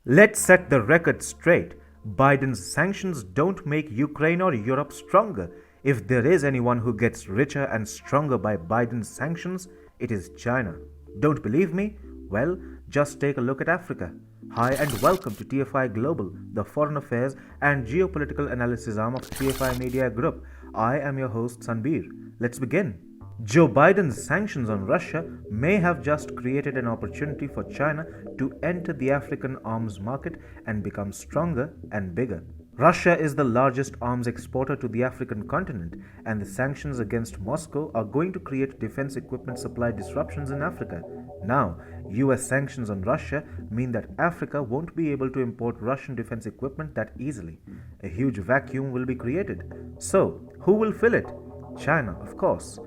Let's set the record straight. Biden's sanctions don't make Ukraine or Europe stronger. If there is anyone who gets richer and stronger by Biden's sanctions, it is China. Don't believe me? Well, just take a look at Africa. Hi and welcome to TFI Global, the foreign affairs and geopolitical analysis arm of TFI Media Group. I am your host Sanbir. Let's begin. Joe Biden's sanctions on Russia may have just created an opportunity for China to enter the African arms market and become stronger and bigger. Russia is the largest arms exporter to the African continent, and the sanctions against Moscow are going to create defense equipment supply disruptions in Africa. Now, US sanctions on Russia mean that Africa won't be able to import Russian defense equipment that easily. A huge vacuum will be created. So, who will fill it? China, of course.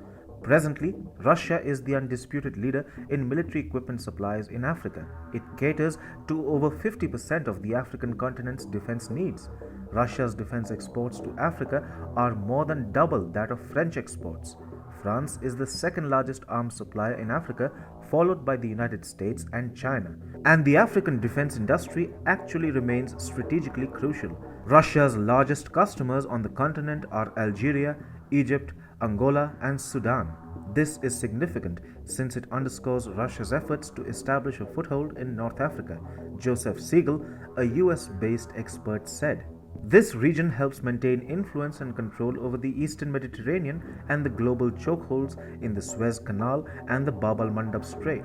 Presently, Russia is the undisputed leader in military equipment supplies in Africa. It caters to over 50% of the African continent's defense needs. Russia's defense exports to Africa are more than double that of French exports. France is the second largest arms supplier in Africa, followed by the United States and China. And the African defense industry actually remains strategically crucial. Russia's largest customers on the continent are Algeria, Egypt, Angola, and Sudan. This is significant since it underscores Russia's efforts to establish a foothold in North Africa, Joseph Siegel, a US based expert, said. This region helps maintain influence and control over the eastern Mediterranean and the global chokeholds in the Suez Canal and the Bab al Mandab Strait.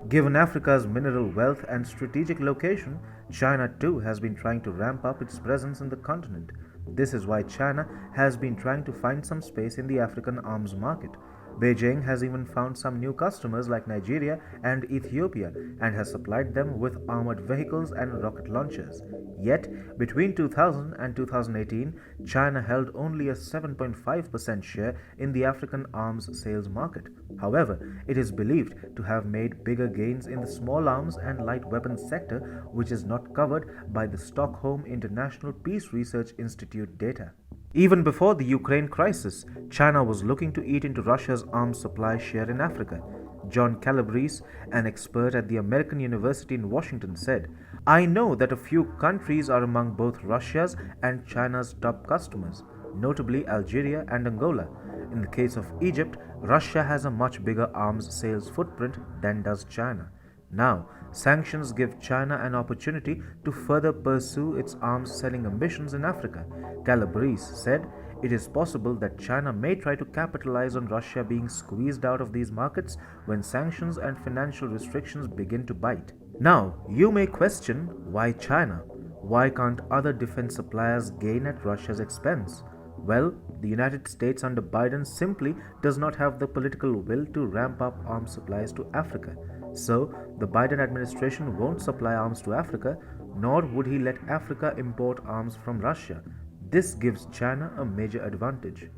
Given Africa's mineral wealth and strategic location, China too has been trying to ramp up its presence in the continent. This is why China has been trying to find some space in the African arms market. Beijing has even found some new customers like Nigeria and Ethiopia and has supplied them with armored vehicles and rocket launchers. Yet, between 2000 and 2018, China held only a 7.5% share in the African arms sales market. However, it is believed to have made bigger gains in the small arms and light weapons sector, which is not covered by the Stockholm International Peace Research Institute data. Even before the Ukraine crisis, China was looking to eat into Russia's arms supply share in Africa. John Calabrese, an expert at the American University in Washington, said, "I know that a few countries are among both Russia's and China's top customers, notably Algeria and Angola. In the case of Egypt, Russia has a much bigger arms sales footprint than does China. Now, sanctions give China an opportunity to further pursue its arms selling ambitions in Africa." Calabrese said, "It is possible that China may try to capitalize on Russia being squeezed out of these markets when sanctions and financial restrictions begin to bite." Now, you may question, why China? Why can't other defense suppliers gain at Russia's expense? Well, the United States under Biden simply does not have the political will to ramp up arms supplies to Africa. So, the Biden administration won't supply arms to Africa, nor would he let Africa import arms from Russia. This gives China a major advantage.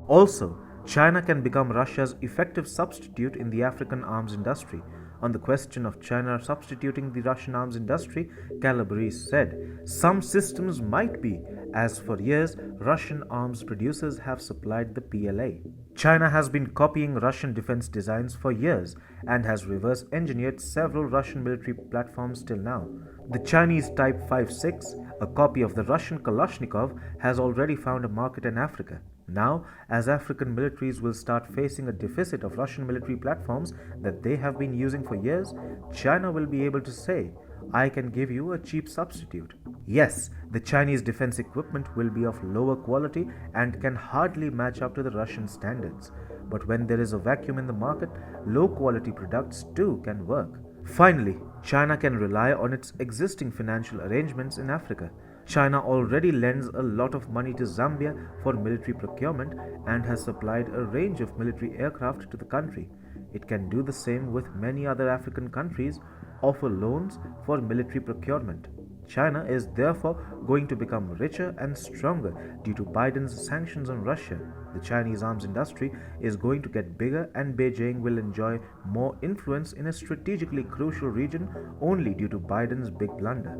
Also, China can become Russia's effective substitute in the African arms industry. On the question of China substituting the Russian arms industry, Calabrese said, "Some systems might be, as for years Russian arms producers have supplied the PLA. China has been copying Russian defense designs for years and has reverse engineered several Russian military platforms till now. The Chinese Type 56, a copy of the Russian Kalashnikov, has already found a market in Africa. Now, as African militaries will start facing a deficit of Russian military platforms that they have been using for years, China will be able to say, 'I can give you a cheap substitute.' Yes, the Chinese defense equipment will be of lower quality and can hardly match up to the Russian standards. But when there is a vacuum in the market, low quality products too can work." Finally, China can rely on its existing financial arrangements in Africa. China already lends a lot of money to Zambia for military procurement and has supplied a range of military aircraft to the country. It can do the same with many other African countries, offer loans for military procurement. China is therefore going to become richer and stronger due to Biden's sanctions on Russia. The Chinese arms industry is going to get bigger, and Beijing will enjoy more influence in a strategically crucial region only due to Biden's big blunder.